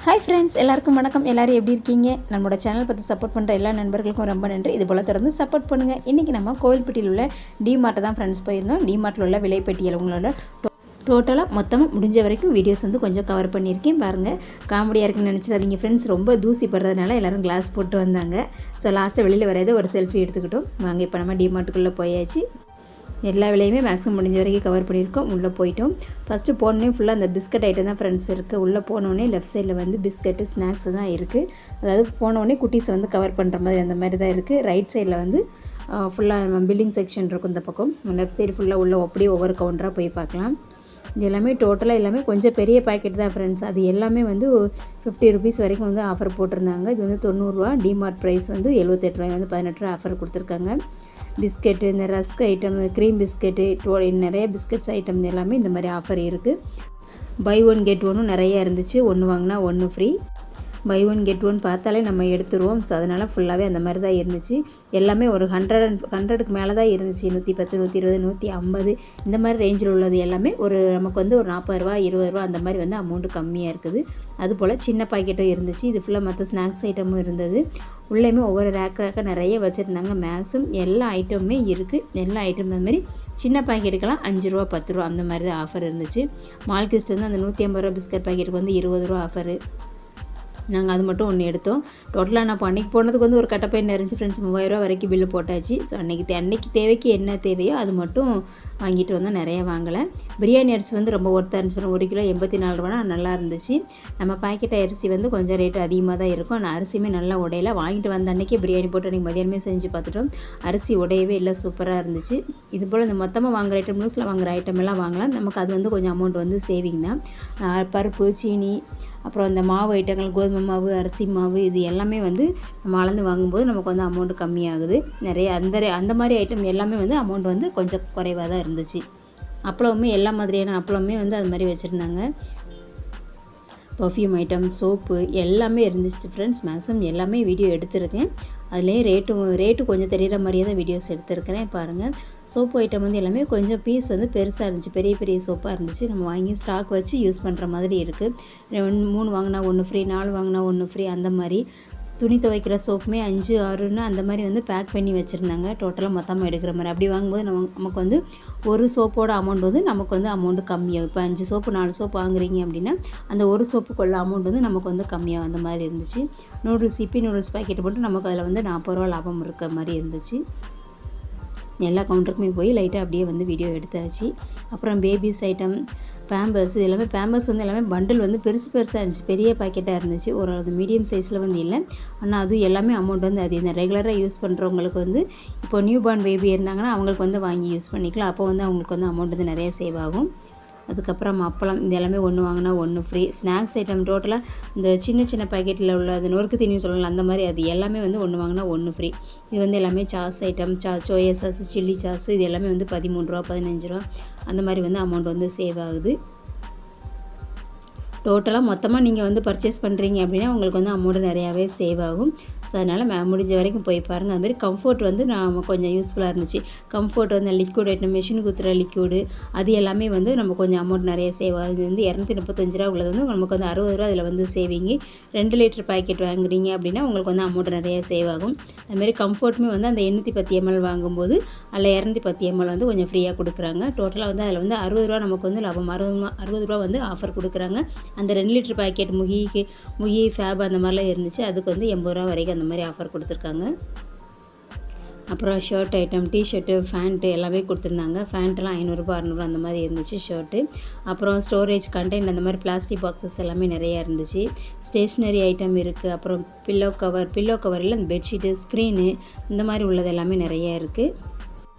Hi friends, எல்லாருக்கும் வணக்கம். எல்லோரும் எப்படி இருக்கீங்க? நம்மளோட சேனல் பார்த்து சப்போர்ட் பண்ணுற எல்லா நண்பர்களுக்கும் ரொம்ப நன்றி. இது போல் தொடர்ந்து சப்போர்ட் பண்ணுங்கள். இன்றைக்கி நம்ம கோவில்பட்டியில் உள்ள டிமார்ட்டை தான் ஃப்ரெண்ட்ஸ் போயிருந்தோம். டிமார்ட்டில் உள்ள விலைப்பட்டியல் உங்களோட டோட்டலாக மொத்தமாக முடிஞ்ச வரைக்கும் வீடியோஸ் வந்து கொஞ்சம் கவர் பண்ணியிருக்கேன். பாருங்கள், காமெடியாக இருக்குன்னு நினச்சிடாதீங்க ஃப்ரெண்ட்ஸ். ரொம்ப தூசி படுறதுனால எல்லோரும் கிளாஸ் போட்டு வந்தாங்க. ஸோ லாஸ்ட்டாக வெளியில் வராது ஒரு செல்ஃபி எடுத்துக்கிட்டோம். வாங்க, இப்போ நம்ம டிமார்ட்டுக்குள்ளே போயாச்சு. எல்லா விலையுமே மேக்ஸிமம் முடிஞ்ச வரைக்கும் கவர் பண்ணியிருக்கோம். உள்ளே போயிட்டோம். ஃபஸ்ட்டு போனோடனே ஃபுல்லாக அந்த பிஸ்கட் ஐட்டம் தான் ஃப்ரெண்ட்ஸ் இருக்குது. உள்ளே போனோடனே லெஃப்ட் சைடில் வந்து பிஸ்கட்டு ஸ்நாக்ஸ் தான் இருக்குது. அதாவது போனோடனே குட்டீஸை வந்து கவர் பண்ணுற மாதிரி அந்த மாதிரி தான் இருக்குது. ரைட் சைடில் வந்து ஃபுல்லாக பில்லிங் செக்ஷன் இருக்கும். இந்த பக்கம் லெஃப்ட் சைடு ஃபுல்லாக உள்ள அப்படியே ஒவ்வொரு கவுண்டராக போய் பார்க்கலாம். இது எல்லாமே டோட்டலாக எல்லாமே கொஞ்சம் பெரிய பாக்கெட் தான் ஃப்ரெண்ட்ஸ். அது எல்லாமே வந்து 50 ருபீஸ் வரைக்கும் வந்து ஆஃபர் போட்டிருந்தாங்க. இது வந்து 90 ரூபா. டிமார்ட் ப்ரைஸ் வந்து 78 ரூபாய் வந்து 18 ரூபா ஆஃபர் கொடுத்துருக்காங்க. பிஸ்கெட்டு, இந்த ரஸ்க் ஐட்டம், க்ரீம் பிஸ்கெட்டு, நிறைய பிஸ்கெட்ஸ் ஐட்டம் எல்லாமே இந்த மாதிரி ஆஃபர் இருக்குது. பை ஒன் கெட் ஒன்னும் நிறையா இருந்துச்சு. ஒன்று வாங்கினா ஒன்று ஃப்ரீ. பை ஒன் கெட் ஒன் பார்த்தாலே நம்ம எடுத்துருவோம். ஸோ அதனால் ஃபுல்லாகவே அந்த மாதிரி தான் இருந்துச்சு. எல்லாமே ஒரு 100க்கு மேலே தான் இருந்துச்சு. 110, 120, 150 இந்த மாதிரி ரேஞ்சில் உள்ளது எல்லாமே ஒரு நமக்கு வந்து ஒரு 40 ரூபா, 20 ரூபா அந்த மாதிரி வந்து அமௌண்ட்டு கம்மியாக இருக்குது. அதுபோல் சின்ன பாக்கெட்டும் இருந்துச்சு. இது ஃபுல்லாக மற்ற ஸ்நாக்ஸ் ஐட்டமும் இருந்தது. உள்ளேயுமே ஒவ்வொரு ரேக்காக நிறைய வச்சுருந்தாங்க. மேக்ஸிமம் எல்லா ஐட்டமுமே இருக்குது. எல்லா ஐட்டம் அந்த மாதிரி சின்ன பாக்கெட்டுக்கெல்லாம் 5 ரூபா, 10 ரூபா அந்த மாதிரி தான் ஆஃபர் இருந்துச்சு. மால்கிஸ்ட் வந்து அந்த 150 ரூபா பிஸ்கட் பாக்கெட்டுக்கு வந்து 20 ரூபா ஆஃபரு. நாங்கள் அது மட்டும் ஒன்று எடுத்தோம். டோட்டலாக நான் அன்றைக்கி போனதுக்கு வந்து ஒரு கட்டப்பை நிறைஞ்சி ஃப்ரெண்ட்ஸ் 3000 ரூபா வரைக்கும் பில்லு போட்டாச்சு. ஸோ அன்றைக்கி தேவைக்கு என்ன தேவையோ அது மட்டும் வாங்கிட்டு வந்தோம். நிறையா வாங்கலை. பிரியாணி அரிசி வந்து ரொம்ப ஒர்த்தாக இருந்துச்சு. 1 கிலோ 84 ரூபானா நல்லா இருந்துச்சு. நம்ம பாக்கெட் அரிசி வந்து கொஞ்சம் ரேட்டு அதிகமாக தான் இருக்கும். ஆனால் அரிசியுமே நல்லா உடையில. வாங்கிட்டு வந்த அன்றைக்கி பிரியாணி போட்டு அன்றைக்கி மதியானமே செஞ்சு பார்த்துட்டோம். அரிசி உடையவே இல்லை, சூப்பராக இருந்துச்சு. இது போல் இந்த மொத்தமாக வாங்குகிற ஐட்டம், நியூஸில் வாங்குகிற ஐட்டம் எல்லாம் வாங்கலாம். நமக்கு அது வந்து கொஞ்சம் அமௌண்ட் வந்து சேவிங் தான். பருப்பு, சீனி, அப்புறம் இந்த மாவு ஐட்டங்கள், கோதுமை மாவு, அரிசி மாவு, இது எல்லாமே வந்து நம்ம அளந்து வாங்கும்போது நமக்கு வந்து அமௌண்ட்டு கம்மியாகுது. நிறைய அந்த மாதிரி ஐட்டம் எல்லாமே வந்து அமௌண்ட் வந்து கொஞ்சம் குறைவாக தான் இருந்துச்சு. அப்பளவுமே எல்லா மாதிரியான அப்பளவுமே வந்து அது மாதிரி வச்சுருந்தாங்க. பர்ஃப்யூம் ஐட்டம், சோப்பு எல்லாமே இருந்துச்சு ஃப்ரெண்ட்ஸ். மேக்ஸிமம் எல்லாமே வீடியோ எடுத்திருக்கேன். அதுலேயே ரேட்டு கொஞ்சம் தெரிகிற மாதிரியே தான் வீடியோஸ் எடுத்திருக்கிறேன். பாருங்கள், சோப்பு ஐட்டம் வந்து எல்லாமே கொஞ்சம் பீஸ் வந்து பெருசாக இருந்துச்சு. பெரிய பெரிய சோப்பாக இருந்துச்சு. நம்ம வாங்கி ஸ்டாக் வச்சு யூஸ் பண்ணுற மாதிரி இருக்குது. 3 வாங்கினா 1 ஃப்ரீ, 4 வாங்கினா 1 ஃப்ரீ அந்த மாதிரி. துணி துவைக்கிற சோப்புமே 5, 6ன்னு அந்த மாதிரி வந்து பேக் பண்ணி வச்சுருந்தாங்க. டோட்டலாக மொத்தமாக எடுக்கிற மாதிரி. அப்படி வாங்கும்போது நமக்கு வந்து ஒரு சோப்போட அமௌண்ட் வந்து நமக்கு வந்து அமௌண்ட்டு கம்மியாகும். இப்போ 5 சோப்பு 4 சோப்பு வாங்குறீங்க அப்படின்னா அந்த ஒரு சோப்புக்குள்ள அமௌண்ட் வந்து நமக்கு வந்து கம்மியாகும். அந்த மாதிரி இருந்துச்சு. நூடுல்ஸ், இப்பி நூடுல்ஸ் பாக்கெட் போட்டு நமக்கு அதில் வந்து 40 ரூபா லாபம் இருக்க மாதிரி இருந்துச்சு. எல்லா கவுண்டருக்குமே போய் லைட்டாக அப்படியே வந்து வீடியோ எடுத்தாச்சு. அப்புறம் பேபிஸ் ஐட்டம், பேம்பர்ஸ், இது எல்லாமே பேம்பர்ஸ் வந்து எல்லாமே பண்டில் வந்து பெருசாக இருந்துச்சு. பெரிய பாக்கெட்டாக இருந்துச்சு. ஒரு அது மீடியம் சைஸில் வந்து இல்லை. ஆனால் அதுவும் எல்லாமே அமௌண்ட் வந்து அது இந்த ரெகுலராக யூஸ் பண்ணுறவங்களுக்கு வந்து இப்போ நியூ பார்ன் பேபி இருந்தாங்கன்னா அவங்களுக்கு வந்து வாங்கி யூஸ் பண்ணிக்கலாம். அப்போ வந்து அவங்களுக்கு வந்து அமௌண்ட் வந்து நிறையா சேவ் ஆகும். அதுக்கப்புறம் அப்பளம், இது எல்லாமே 1 வாங்கினா 1 ஃப்ரீ. ஸ்நாக்ஸ் ஐட்டம் டோட்டலாக இந்த சின்ன பாக்கெட்டில் உள்ள அது நொறுக்கு தீனின்னு சொல்லலாம், அந்த மாதிரி அது எல்லாமே வந்து 1 வாங்கினா 1 ஃப்ரீ. இது வந்து எல்லாமே sauce item, soya sauce, chilli sauce, இது எல்லாமே வந்து 13 ரூபா, 15 ரூபா அந்த மாதிரி வந்து அமௌண்ட் வந்து சேவ் ஆகுது. டோட்டலாக மொத்தமாக நீங்கள் வந்து பர்ச்சேஸ் பண்ணுறீங்க அப்படின்னா உங்களுக்கு வந்து அமௌண்ட்டு நிறையாவே சேவ் ஆகும். ஸோ அதனால் முடிஞ்ச வரைக்கும் போய் பாருங்கள். அதுமாதிரி கம்ஃபர்ட் வந்து கொஞ்சம் யூஸ்ஃபுல்லாக இருந்துச்சு. கம்ஃபர்ட் வந்து லிக்விட் ஐட்டம், மிஷின் குத்துற லிக்விடு, அது எல்லாமே வந்து நம்ம கொஞ்சம் அமௌண்ட் நிறைய சேவ் ஆகுது. வந்து 235 ரூபா உள்ளது வந்து நமக்கு வந்து 60 ரூபா அதில் வந்து சேவிங்கு. 2 லிட்டர் பாக்கெட் வாங்குறீங்க அப்படின்னா உங்களுக்கு வந்து அமௌண்ட் நிறைய சேவ் ஆகும். அதுமாதிரி கம்ஃபர்ட்டுமே வந்து அந்த 810 ml வாங்கும்போது அதில் 210 ml வந்து கொஞ்சம் ஃப்ரீயாக கொடுக்குறாங்க. டோட்டலாக வந்து அதில் வந்து 60 ரூபா நமக்கு வந்து லாபம். 60 ரூபா வந்து ஆஃபர் கொடுக்குறாங்க. அந்த 2 லிட்டர் பாக்கெட் முகி ஃபேப் அந்த மாதிரிலாம் இருந்துச்சு. அதுக்கு வந்து 80 ரூபா வரைக்கும் அந்த மாதிரி ஆஃபர் கொடுத்துருக்காங்க. அப்புறம் ஷர்ட் ஐட்டம், டிஷர்ட்டு, ஃபேண்ட்டு எல்லாமே கொடுத்துருந்தாங்க. ஃபேண்ட்டெல்லாம் 500 ரூபா, 600 அந்த மாதிரி இருந்துச்சு ஷர்ட்டு. அப்புறம் ஸ்டோரேஜ் கண்டெய்னர், அந்த மாதிரி பிளாஸ்டிக் பாக்ஸஸ் எல்லாமே நிறையா இருந்துச்சு. ஸ்டேஷ்னரி ஐட்டம் இருக்குது. அப்புறம் பில்லோ கவரில் அந்த பெட்ஷீட்டு, ஸ்க்ரீனு இந்த மாதிரி உள்ளது எல்லாமே நிறையா இருக்குது.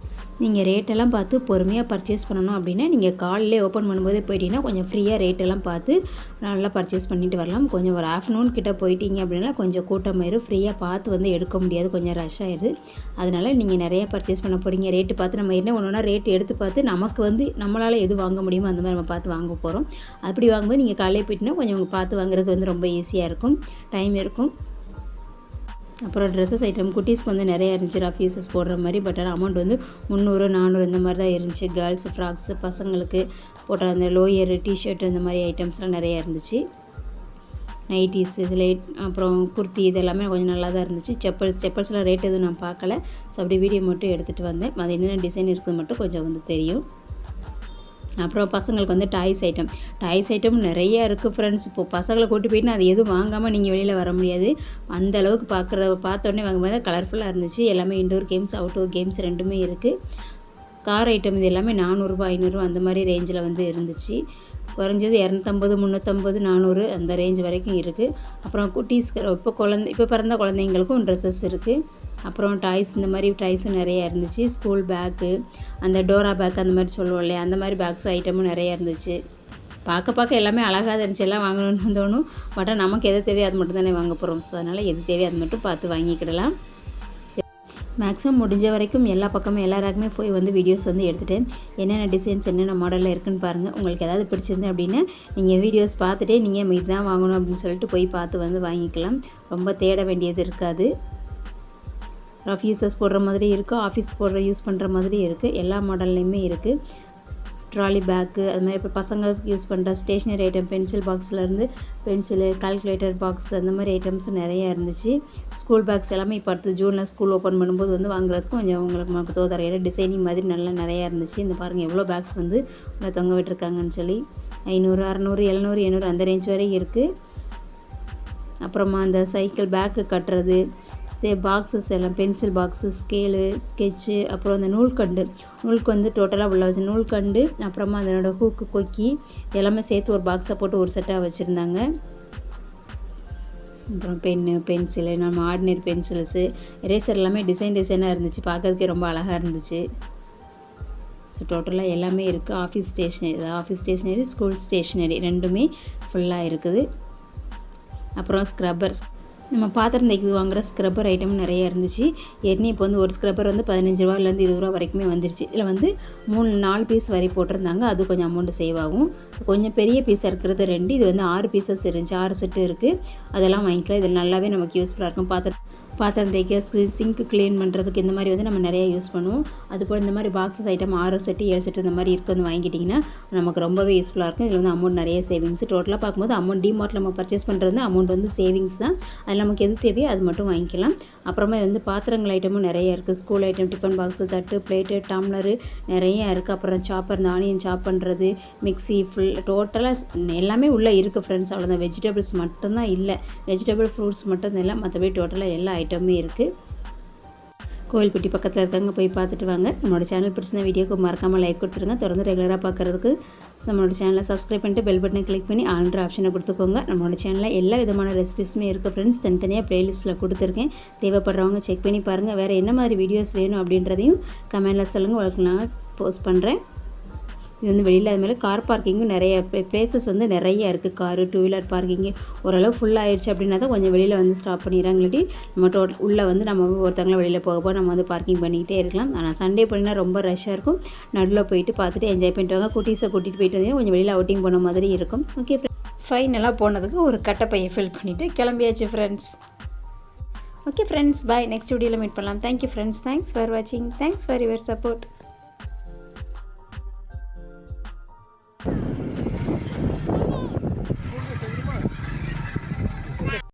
நீங்கள் ரேட்டெல்லாம் பார்த்து பொறுமையாக பர்ச்சேஸ் பண்ணணும் அப்படின்னா நீங்கள் காலையிலே ஓப்பன் பண்ணும்போதே போயிட்டீங்கன்னா கொஞ்சம் ஃப்ரீயாக ரேட்டெல்லாம் பார்த்து நல்லா பர்ச்சேஸ் பண்ணிட்டு வரலாம். கொஞ்சம் ஒரு ஆஃப்டர்நூன் கிட்ட போயிட்டீங்க அப்படின்னா கொஞ்சம் கூட்டமாயிரும். ஃப்ரீயாக பார்த்து வந்து எடுக்க முடியாது, கொஞ்சம் ரஷ் ஆயிடுது. அதனால் நீங்கள் நிறையா பர்ச்சேஸ் பண்ண போகிறீங்க. ரேட்டு பார்த்து நம்ம என்ன ஒன்றுனா ரேட்டு எடுத்து பார்த்து நமக்கு வந்து நம்மளால் எது வாங்க முடியுமோ அந்த மாதிரி நம்ம பார்த்து வாங்க போகிறோம். அப்படி வாங்கும்போது நீங்கள் காலையிலே போயிட்டீங்கன்னா கொஞ்சம் பார்த்து வாங்குறதுக்கு வந்து ரொம்ப ஈஸியாக இருக்கும், டைம் இருக்கும். அப்புறம் ட்ரெஸ்ஸஸ் ஐட்டம் குட்டீஸ்க்கு வந்து நிறையா இருந்துச்சு. ரஃப் யூசஸ் போடுற மாதிரி. பட் ஆனால் அமௌண்ட் வந்து 300, 400 இந்த மாதிரி தான் இருந்துச்சு. கேர்ள்ஸ் ஃப்ராக்ஸு, பசங்களுக்கு போட்ட அந்த லோயரு, டிஷர்ட் இந்த மாதிரி ஐட்டம்ஸ்லாம் நிறையா இருந்துச்சு. நைட்டிஸ் இதில் அப்புறம் குர்த்தி இது எல்லாமே கொஞ்சம் நல்லா தான் இருந்துச்சு. செப்பல்ஸ்லாம் ரேட் எதுவும் நான் பார்க்கல. ஸோ அப்படி வீடியோ மட்டும் எடுத்துகிட்டு வந்தேன். அது என்னென்ன டிசைன் இருக்குது மட்டும் கொஞ்சம் வந்து தெரியும். அப்புறம் பசங்களுக்கு வந்து டாய்ஸ் ஐட்டம் நிறையா இருக்குது ஃப்ரெண்ட்ஸ். இப்போது பசங்களை கூட்டி போயிட்டு அது எதுவும் வாங்காமல் நீங்கள் வெளியில் வர முடியாது. அந்த அளவுக்கு பார்த்தோன்னே வாங்கும்போது கலர்ஃபுல்லாக இருந்துச்சு. எல்லாமே இன்டோர் கேம்ஸ் அவுட்டோர் கேம்ஸ் ரெண்டுமே இருக்குது. கார் ஐட்டம் இது எல்லாமே 400 500 அந்த மாதிரி ரேஞ்சில் வந்து இருந்துச்சு. குறைஞ்சது 250 350 400 அந்த ரேஞ்ச் வரைக்கும் இருக்குது. அப்புறம் குட்டீஸ்க்கு இப்போ பிறந்த குழந்தைங்களுக்கும் ட்ரெஸ்ஸஸ் இருக்குது. அப்புறம் டாய்ஸ் இந்த மாதிரி டாய்ஸும் நிறையா இருந்துச்சு. ஸ்கூல் பேக்கு, அந்த டோரா பேக் அந்த மாதிரி சொல்லுவோம் இல்லையா, அந்த மாதிரி பேக்ஸ் ஐட்டமும் நிறையா இருந்துச்சு. பார்க்க எல்லாமே அழகாக தான் இருந்துச்சு. எல்லாம் வாங்கணும்னு தோணும். பட் நமக்கு எது தேவையோ அது மட்டும் தானே வாங்க போகிறோம். ஸோ அதனால் எது தேவையோ அது மட்டும் பார்த்து வாங்கிக்கிடலாம். மேக்ஸிமம் முடிஞ்ச வரைக்கும் எல்லா பக்கமும் எல்லாருக்குமே போய் வந்து வீடியோஸ் வந்து எடுத்துகிட்டேன். என்னென்ன டிசைன்ஸ் என்னென்ன மாடலில் இருக்குதுன்னு பாருங்கள். உங்களுக்கு ஏதாவது பிடிச்சிருந்து அப்படின்னா நீங்கள் வீடியோஸ் பார்த்துட்டே நீங்கள் இது தான் வாங்கணும் அப்படின்னு சொல்லிட்டு போய் பார்த்து வந்து வாங்கிக்கலாம். ரொம்ப தேட வேண்டியது இருக்காது. ரஃப் யூஸஸ் போடுற மாதிரி இருக்குது, ஆஃபீஸ் யூஸ் பண்ணுற மாதிரி இருக்குது. எல்லா மாடல்லையுமே இருக்குது. ட்ராலி பேக்கு அது மாதிரி இப்போ பசங்களுக்கு யூஸ் பண்ணுற ஸ்டேஷ்னரி ஐட்டம் பென்சில் பாக்ஸ்லேருந்து பென்சிலு, கால்குலேட்டர் பாக்ஸ் அந்த மாதிரி ஐட்டம்ஸும் நிறையா இருந்துச்சு. ஸ்கூல் பேக்ஸ் எல்லாமே இப்போ அடுத்து ஜூனில் ஸ்கூல் ஓப்பன் பண்ணும்போது வந்து வாங்குறதுக்கு கொஞ்சம் உங்களுக்கு தோதர ஏன்னா டிசைனிங் மாதிரி நல்லா நிறையா இருந்துச்சு. இந்த பாருங்கள் எவ்வளோ பேக்ஸ் வந்து தொங்க விட்டுருக்காங்கன்னு சொல்லி 500 600 700 800 அந்த ரேஞ்ச் வரை இருக்குது. அப்புறமா அந்த சைக்கிள் பேக்கு கட்டுறது பாக்ஸஸ் எல்லாம் பென்சில் பாக்ஸு, ஸ்கேலு, ஸ்கெட்சு, அப்புறம் அந்த நூலுக்கு வந்து டோட்டலாக உள்ள வச்சு நூல்கண்டு, அப்புறமா அதனோட ஹூக்கு கொக்கி எல்லாமே சேர்த்து ஒரு பாக்ஸை போட்டு ஒரு செட்டாக வச்சுருந்தாங்க. அப்புறம் பென்சிலு, நம்ம ஆர்டினரி பென்சில்ஸு, எரேசர் எல்லாமே டிசைனாக இருந்துச்சு. பார்க்கறதுக்கே ரொம்ப அழகாக இருந்துச்சு. ஸோ டோட்டலாக எல்லாமே இருக்குது. ஆஃபீஸ் ஸ்டேஷ்னரி ஸ்கூல் ஸ்டேஷ்னரி ரெண்டுமே ஃபுல்லாக இருக்குது. அப்புறம் ஸ்க்ரப்பர்ஸ், நம்ம பாத்திரம் தைக்கிறது வாங்குகிற ஸ்க்ரப்பர் ஐட்டம் நிறையா இருந்துச்சு. ஏற்கனவே இப்போ வந்து ஒரு ஸ்க்ரப்பர் வந்து 15 ரூபாயிலேருந்து 20 ரூபா வரைக்குமே வந்துருச்சு. இதில் வந்து 4 பீஸ் வரை போட்டிருந்தாங்க. அது கொஞ்சம் அமௌண்ட் சேவ் ஆகும். கொஞ்சம் பெரிய பீஸாக இருக்கிறது 2, இது வந்து 6 பீசஸ் இருந்துச்சு. 6 செட்டு இருக்குது. அதெல்லாம் வாங்கிக்கலாம். இதில் நல்லாவே நமக்கு யூஸ்ஃபுல்லாக இருக்கும். பாத்திரம் தைக்க, சிங்க்கு க்ளீன் பண்ணுறதுக்கு இந்த மாதிரி வந்து நம்ம நிறையா யூஸ் பண்ணுவோம். அதுபோல் இந்த மாதிரி பாக்ஸஸ் ஐட்டம் 6 செட்டு 7 செட்டு இந்த மாதிரி வந்து வாங்கிட்டிங்கன்னா நமக்கு ரொம்பவே யூஸ்ஃபுல்லாக இருக்கும். இதில் வந்து அமௌண்ட் நிறைய சேவிங்ஸ். டோட்டலாக பார்க்கும்போது அமௌண்ட் டிமார்ட்டில் நம்ம பர்ச்சேஸ் பண்ணுறது அமௌண்ட் வந்து சேவிங்ஸ் தான். அதில் நமக்கு எது தேவையோ அது மட்டும் வாங்கிக்கலாம். அப்புறமா வந்து பாத்திரங்கள் ஐட்டமும் நிறைய இருக்குது. ஸ்கூல் ஐட்டம், டிஃபன் பாக்ஸு, தட்டு, பிளேட்டு, டம்ளரு நிறையா இருக்குது. அப்புறம் சாப்பர், இந்த ஆனியன் சாப் பண்ணுறது, மிக்ஸி, டோட்டலாக எல்லாமே உள்ளே இருக்குது ஃப்ரெண்ட்ஸ். அவ்வளோதான். வெஜிடபிள்ஸ் மட்டும்தான் இல்லை. ஃப்ரூட்ஸ் மட்டும் இல்லை. மற்றபடி டோட்டலாக எல்லா ஐட்டமுமே இருக்குது. கோவில்பட்டி பக்கத்தில் இருக்கவங்க போய் பார்த்துட்டு வாங்க. நம்மளோட சேனல் பிடிச்சிருந்த வீடியோக்கு மறக்காமல் லைக் கொடுத்துருங்க. தொடர்ந்து ரெகுலராக பார்க்குறதுக்கு நம்மளோட சேனலை சப்ஸ்கிரைப் பண்ணிட்டு பெல் பட்டனை கிளிக் பண்ணி ஆல்ன்ற ஆப்ஷனை கொடுத்துக்கோங்க. நம்மளோட சேனலில் எல்லா விதமான ரெசிபிஸுமே இருக்குது ஃப்ரெண்ட்ஸ். தனித்தனியாக ப்ளேலிஸ்ட்டில் கொடுத்துருக்கேன். தேவைப்படுறவங்க செக் பண்ணி பாருங்கள். வேறு என்ன மாதிரி வீடியோஸ் வேணும் அப்படின்றதையும் கமெண்டில் சொல்லுங்கள். உங்களுக்கு நான் போஸ்ட் பண்ணுறேன். இது வந்து வெளியில் அது மாதிரி கார் பார்க்கிங்கும் நிறைய ப்ளேசஸ் வந்து நிறையா இருக்குது. காரு, 2 வீலர் பார்க்கிங்கு ஓரளவு ஃபுல்லாகிடுச்சு அப்படின்னா தான் கொஞ்சம் வெளியில் வந்து ஸ்டாப் பண்ணிடுறாங்களாட்டி நம்ம உள்ளே வந்து நம்ம ஒருத்தவங்களும் வெளியில் போக நம்ம வந்து பார்க்கிங் பண்ணிக்கிட்டே இருக்கலாம். ஆனால் சண்டே பண்ணினா ரொம்ப ரஷ்ஷாக இருக்கும். நடுவில் போயிட்டு பார்த்துட்டு என்ஜாய் பண்ணிட்டு வாங்க. குட்டீஸை கூட்டிகிட்டு போயிட்டு வந்து கொஞ்சம் வெளியில் அவுட்டிங் போன மாதிரி இருக்கும். ஓகே, ஃபைனலாக போனதுக்கு ஒரு கட்டைப்பையை ஃபில் பண்ணிவிட்டு கிளம்பியாச்சு ஃப்ரெண்ட்ஸ். ஓகே ஃப்ரெண்ட்ஸ், பாய். நெக்ஸ்ட் வீடியோவில் மீட் பண்ணலாம். Thank you friends. தேங்க்ஸ் ஃபார் வாட்சிங். Thanks for your support.